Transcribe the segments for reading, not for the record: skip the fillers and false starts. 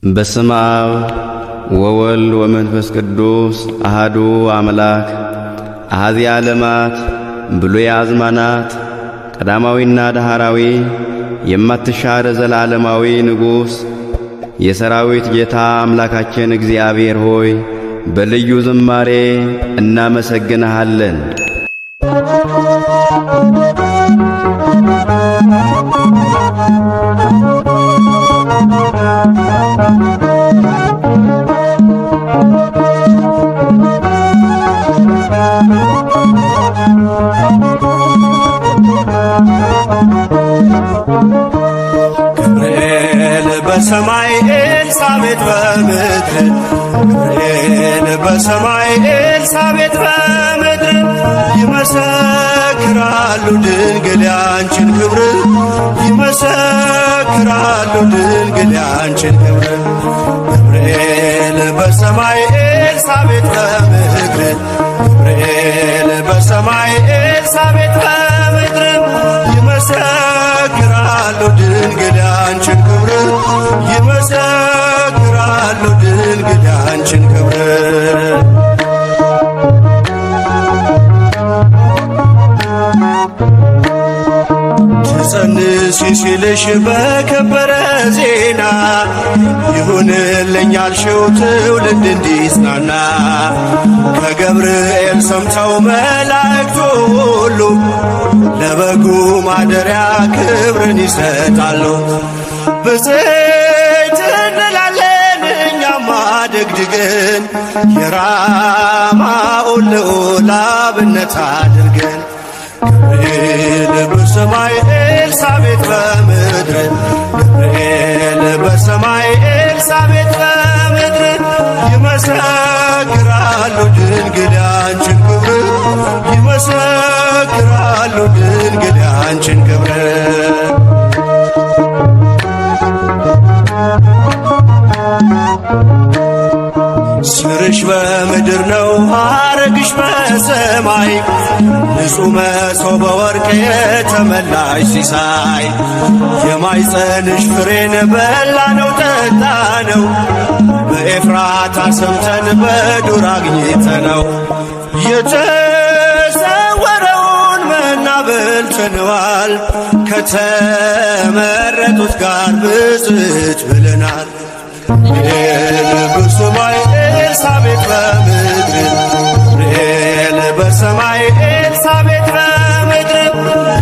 በስመ አብ ወወልድ ወመንፈስ ቅዱስ አሐዱ አምላክ። አኀዚ ዓለማት ብሉይ አዝማናት ቀዳማዊና ዳህራዊ የማትሻር ዘላለማዊ ንጉሥ የሰራዊት ጌታ አምላካችን እግዚአብሔር ሆይ በልዩ ዝማሬ እናመሰግንሃለን። ገብርኤል በሰማይ ኤልሳቤጥ በምድር ገብርኤል በሰማይ ኤልሳቤጥ በምድር ይመሰክራሉ ድንግል ያንቺን ክብር ይመሰክራሉ ድንግል ያንቺን ክብር። ገብርኤል በሰማይ ኤልሳቤጥ በምድር ገብርኤል በሰማይ ኤልሳቤጥ በምድር ይመሰክራሉ ድንግል ያንቺን ክብር ይመሰክራሉ ድንግል ያንቺን ክብር። ትጸንሲ ሲልሽ በከበረ ዜና ይሁንልኝ ያልሽው ትውልድ እንዲጽናና ከገብርኤል ሰምተው መላእክቱ ሁሉ ለበጉ ማደሪያ ክብርን ይሰጣሉ። ብፅዕት እንላለን እኛማ ደግድገን የራማውን ልዑል አብነት አድርገን። ገብርኤል በሰማይ ኤልሳቤጥ በምድር ገብርኤል በሰማይ ኤልሳቤጥ በምድር ይመሰክራሉ ድንግል ያንቺን ክብር ይመሰክራሉ ድንግል ያንቺን ክብር። ስርሽ በምድር ነው ሐረግሽ በሰማይ ንጹሕ መሶበ ወርቅ የተመላሽ ሲሳይ የማኅፀንሽ ፍሬን በላነው ጠጣነው በኤፍራታ ሰምተን በዱር አግኝተነው የተሰወረውን መና በልተነዋል ከተመረጡት ጋር ብፅዕት ብለናል። ገብርኤል በሰማይ ኤልሳቤጥ በምድር ገብርኤል በሰማይ ኤልሳቤጥ በምድር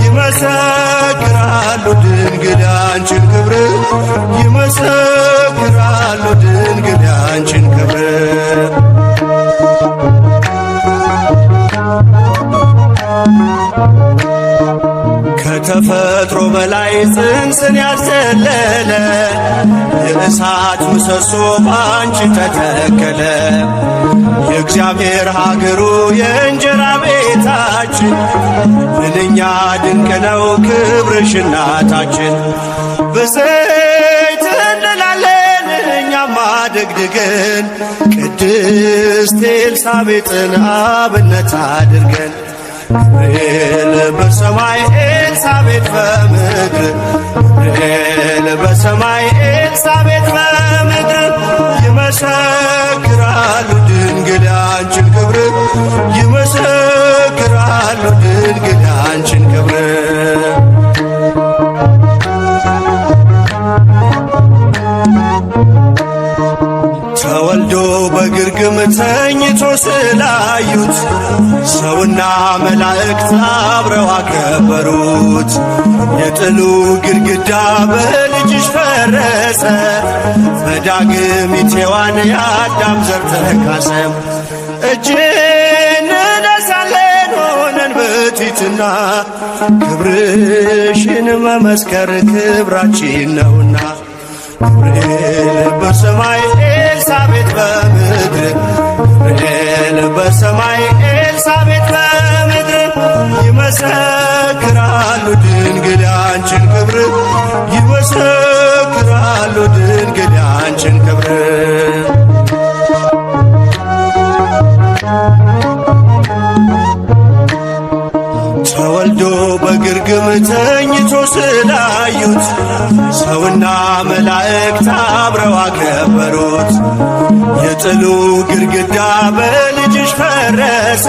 ይመሰክራሉ ድንግል ያንቺን ክብር ይመሰክራሉ ድንግል ያንቺን ክብር። ከተፈጥሮ በላይ ጽንስን ያዘለለ የእሳት ምሰሶ ባንቺ ተተከለ። የእግዚአብሔር ሀገሩ የእንጀራ ቤታችን ምንኛ ድንቅ ነው ክብርሽ እናታችን። ብፅዕት እንላለን እኛማ ደግድገን ቅድስት ኤልሳቤጥን አብነት አድርገን። ገብርኤል በሰማይ ኤልሳቤጥ በምድር ገብርኤል በሰማይ ኤልሳቤጥ በምድር ይመሰክራሉ ድንግል ያንቺን ክብር ይመሰክራሉ ድንግል ያንቺን ክብር። ተወልዶ በግርግም ተኝቶ ስላዩት ሰውና መላእክት አብረው አከበሩት። የጥሉ ግድግዳ በልጅሽ ፈረሰ በዳግሚት ሔዋን የአዳም ዘር ተካሰ። እጅ እንነሳለን ሆነን በትሕትና ክብርሽን መመስከር ክብራችን ነውና። ገብርኤል በሰማይ ኤልሳቤጥ በምድር ገብርኤል በሰማይ ኤልሳቤጥ በምድር ይመሰክራሉ ድንግል ያንቺን ክብር ይመሰክራሉ ድንግል ያንቺን ክብር። ተወልዶ በግርግም ተኝቶ ስላዩት ሰውና መላእክት አብረው አከበሩት። የጥሉ ግድግዳ በልጅሽ ፈረሰ፣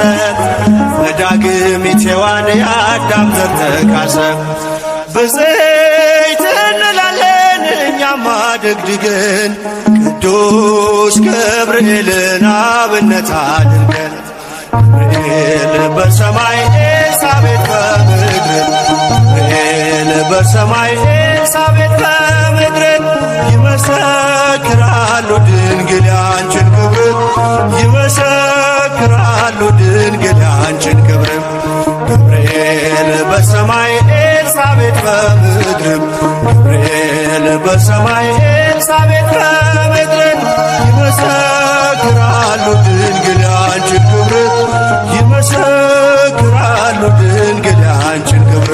በዳግሚት ሔዋን የአዳም ዘር ተካሰ። በዘይት እንላለን እኛማ ደግድገን ቅዱስ ገብርኤልን አብነት አድርገን። ገብርኤል በሰማይ ኤልሳቤጥ በምድር፣ ገብርኤል በሰማይ ኤልሳቤጥ በምድር ይመሰክራሉ ድንግል ያንቺን ክብር፣ ይመሰክራሉ ድንግል ያንቺን ክብር። ገብርኤል በሰማይ ኤልሳቤጥ በምድር፣ ገብርኤል በሰማይ ኤልሳቤጥ በምድር ይመሰክራሉ ድንግል ያንቺን ክብር፣ ይመሰክራሉ ድንግል ያንቺን ክብር።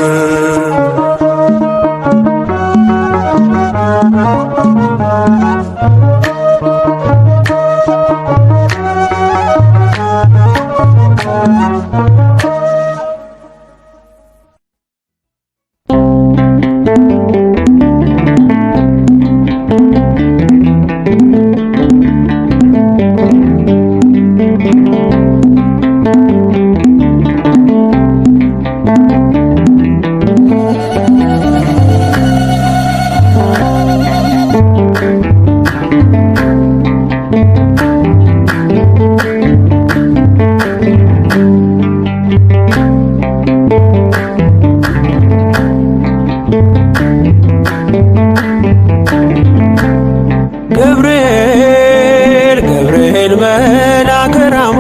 ገብርኤል ገብርኤል መልአከ ራማ፣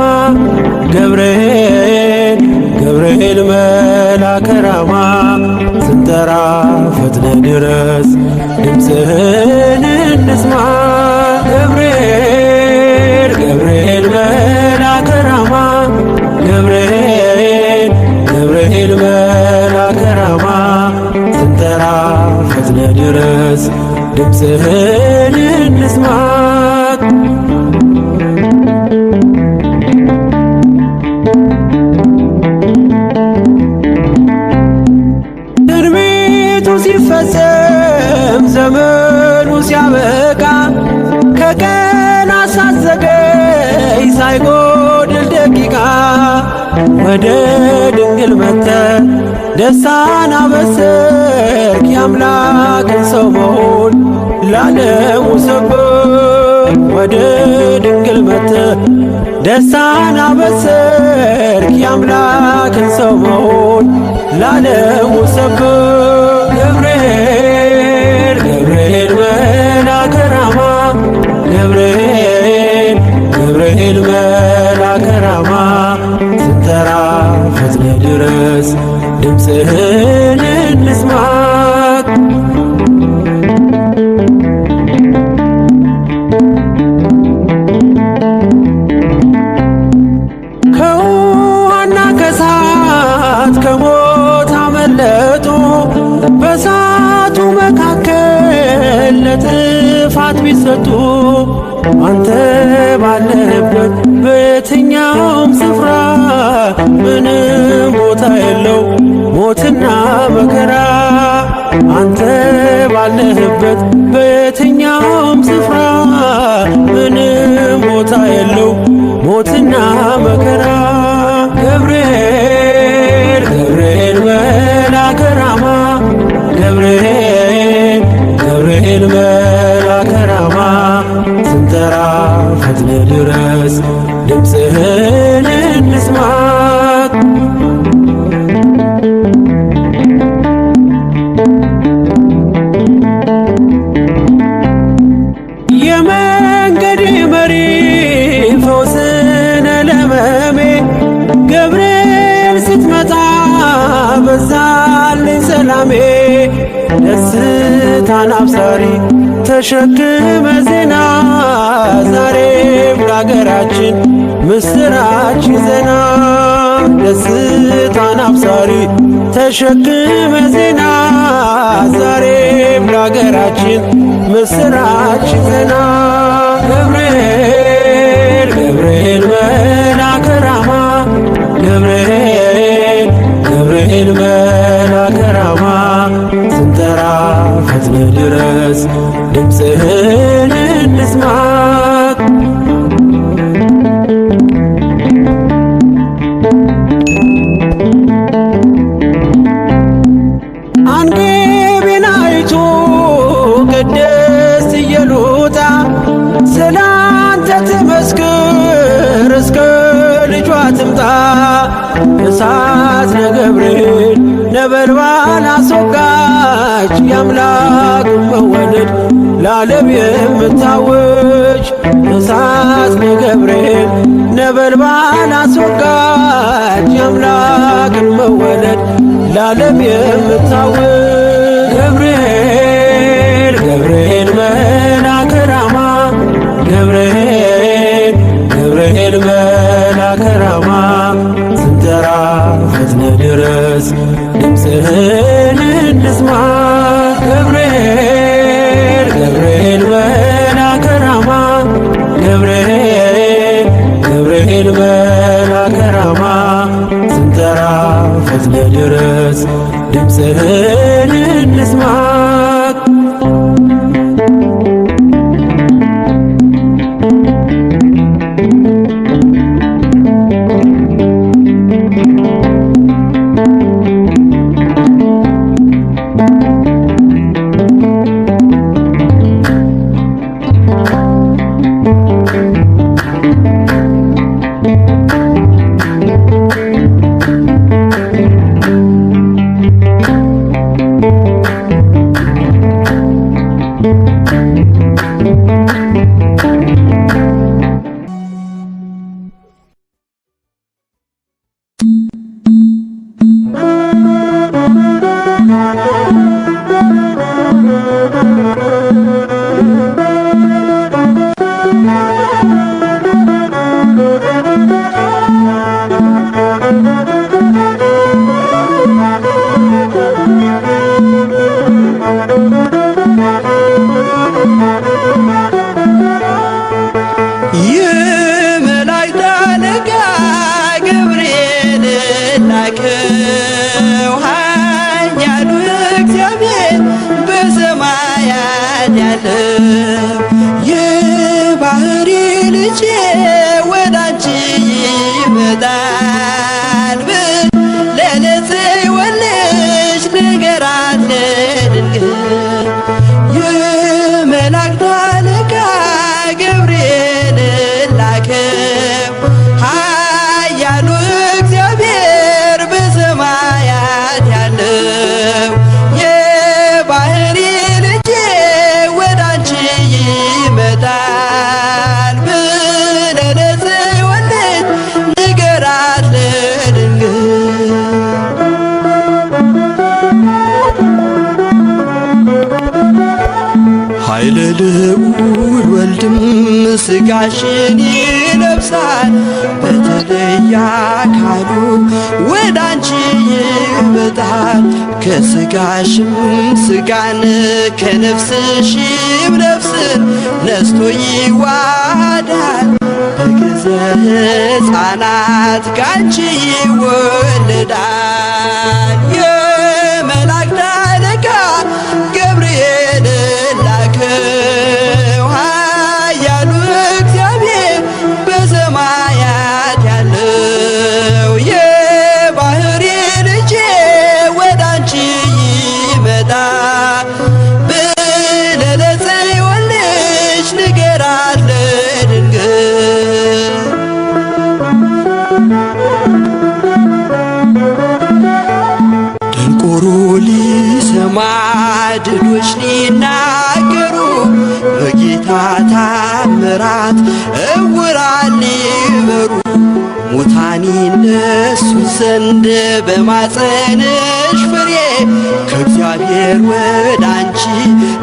ገብርኤል ገብርኤል መልአከ ራማ፣ ስንጠራ ፈጥነ ድረስ ድምፅህን እንስማ። ገብርኤል ገብርኤል መልአከ ራማ፣ ገብርኤል ገብርኤል መልአከ ራማ፣ ስንጠራ ፈጥነ ድረስ ድምፅህን እንስማ። ትንቢቱ ሲፈጸም ዘመኑ ሲያበቃ ከቀናት ሳትዘገይ ሳይጎድል ደቂቃ ወደ ድንግል መጥተህ ደስታን አበሰርክ። የአምላክን ሰው መሆን ለዓለሙ ሰበክ። ወደ ድንግል መጥተህ ደስታን አበሰርክ። የአምላክን ሰው መሆን ለዓለሙ ሰበክ። ገብርኤል ገብርኤል መልአከ ራማ፣ ገብርኤል ገብርኤል መልአከ ራማ፣ ስንጠራ ፈጥነ ድረስ ድምፅህን እንስማ። ከውሃና ከእሳት ከሞት አመለጡ፣ በእሳቱ መካከል ለጥፋት ቢሰጡ። አንተ ባለህበት በየትኛውም ስፍራ ምንም ቦታ የለው ሞትና መከራ። አንተ ባለህበት በየትኛውም ስፍራ ምንም ቦታ የለው ሞትና መከራ። ገብርኤል ገብርኤል መልአከ ራማ፣ ገብርኤል ገብርኤል መልአከ ራማ፣ ስንጠራ ፈጥነ ድረስ ድምፅህን እንስማ። የመንገዴ መሪ ፈውስነ ለሕመሜ፣ ገብርኤል ስትመጣ በዛልኝ ሰላሜ። ደስታን አብሳሪ ተሸክመ ዜና፣ ዛሬም ለአገራችን ምስራች ዜና። ደስታን አብሳሪ ተሸክመ ዜና፣ ዛሬም ለአገራችን ምስራች ዜና። ገብርኤል ገብርኤል መልአከ ራማ፣ ገብርኤል ገብርኤል መልአከ ራማ፣ ስንጠራ ፈጥነ ድረስ ድምፅህን ትውጣ ስላንተ ትመስክር እስከ ልጇ ትምጣ። እሳት ነገብርኤል ነበልባል አስወጋች የአምላክ መወለድ ለዓለም የምታውጅ። እሳት ነገብርኤል ነበልባል አስወጋች የአምላክን መወለድ ለዓለም የምታውጅ። ገብርኤል ገብርኤል መልአከ ራማ ገብርኤል ገብርኤል መልአከ ራማ ስንጠራ ፈጥነ ድረስ ድምፅህን እንስማ። ገብርኤል ገብርኤል መልአከ ራማ ገብርኤል ገብርኤል መልአከ ራማ ስንጠራ ፈጥነ ድረስ ድምፅህን እንስማ። የመላእክት አለቃ ገብርኤል ላከው ኃያሉ እግዚአብሔር በሰማያት ያለው የባሕሪ ልጄ ወዳንቺ ይመጣል ብለህ ለጽዮን ልጅ ንገራት ለድንግል። የመላእክት አለቃ ገብርኤል ላከው ኃያሉ እግዚአብሔር በሰማያት ያለው የባሕሪ ልጄ ወዳንቺ ይመጣል ብለህ ለጽዮን ልጅ ንገራት ለድንግል። ኃይለ ልዑል ወልድም ሥጋሽን ይለብሳል በተለየ አካሉ ወዳንቺ ይመጣል። ከሥጋሽም ሥጋን ከነፍስሽም ነፍስን ነስቶ ይዋሃዳል። በግዘ ሕፃናት ካንቺ ይወለዳል። የመላእክት አለቃ ገብርኤል ላከው ኃያሉ እግዚአብሔር በሰማያት ያለው የባሕሪ ልጄ ወዳንቺ ይመጣል ብለህ ለጽዮን ልጅ ንገራት ለድንግል። 'ማዕድ ድሆች ሊናገሩ በጌታ ታምራት ዕውራን ሊበሩ ሙታን ይነሱ ዘንድ በማፀንሽ ፍሬ ከእግዚአብሔር ወደ አንቺ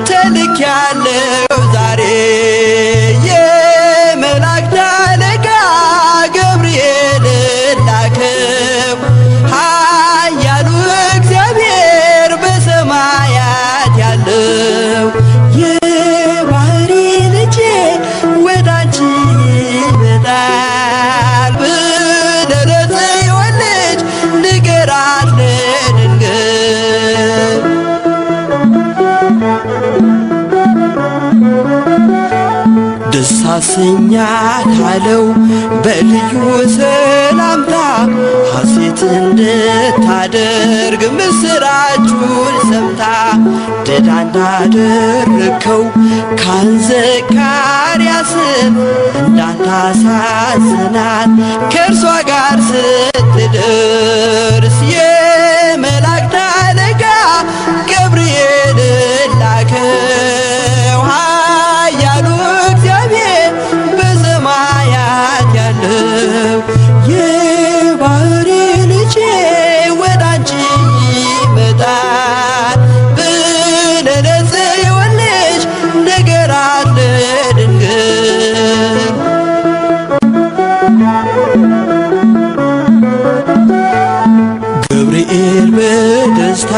ተልኬያለሁ ዛሬ። የመላእክት አለቃ ገብርኤል ላከው ኃያሉ እግዚአብሔር በሰማያት ያለው የባሕሪ ልጄ ወደ አንቺ ይመጣል ብለህ ለጽዮን ልጅ ንገራት ለድንግል። አሰኛት አለው በልዩ ሰላምታ ሐሴት እንድታደርግ ምስራቹን ሰምታ ድዳ እንዳደረከው ካህን ዘካርያስን እንዳታሳዝናት ከእርሷ ጋር ስትደርስ የመላእክት አለቃ ገብርኤል ላከው ኃያሉ እግዚአብሔር በሰማያት ያለው የባሕሪ ልጄ ወዳንቺ ይመጣል ብለህ ለጽዮን ልጅ ንገራት ለድንግል። ገብርኤል በደስታ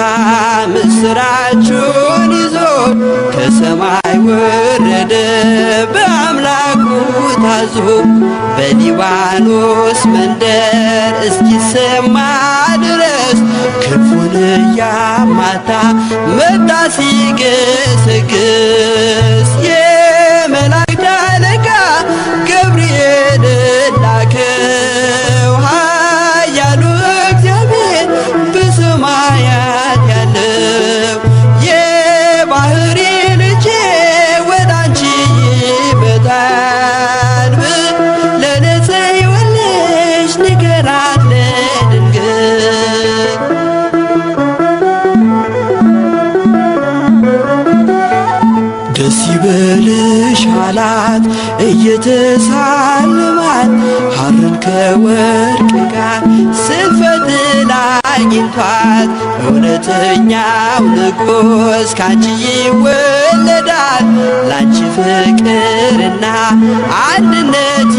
ምስራቹን ይዞ ከሰማይ ወረደ በአምላኩ ታዞ በሊባኖስ መንደር እስኪሰማ ድረስ ክንፉን እያማታ መጣ ሲገሰግስ የመላእክት አለቃ ገብርኤል ላከው ኃያሉ እግዚአብሔር በሰማያት ያለው የባሕሪ ልጄ ወዳንቺ ይመጣል ብለህ ለጽዮን ልጅ ንገራት ለድንግል። ደስ ይበልሽ አላት እየተሳለማት ሐርን ከወርቅ ጋር ስትፈትል አግኝቷት እውነተኛው ንጉሥ ካንቺ ይወለዳል ላንቺ ፍቅርና አንድነት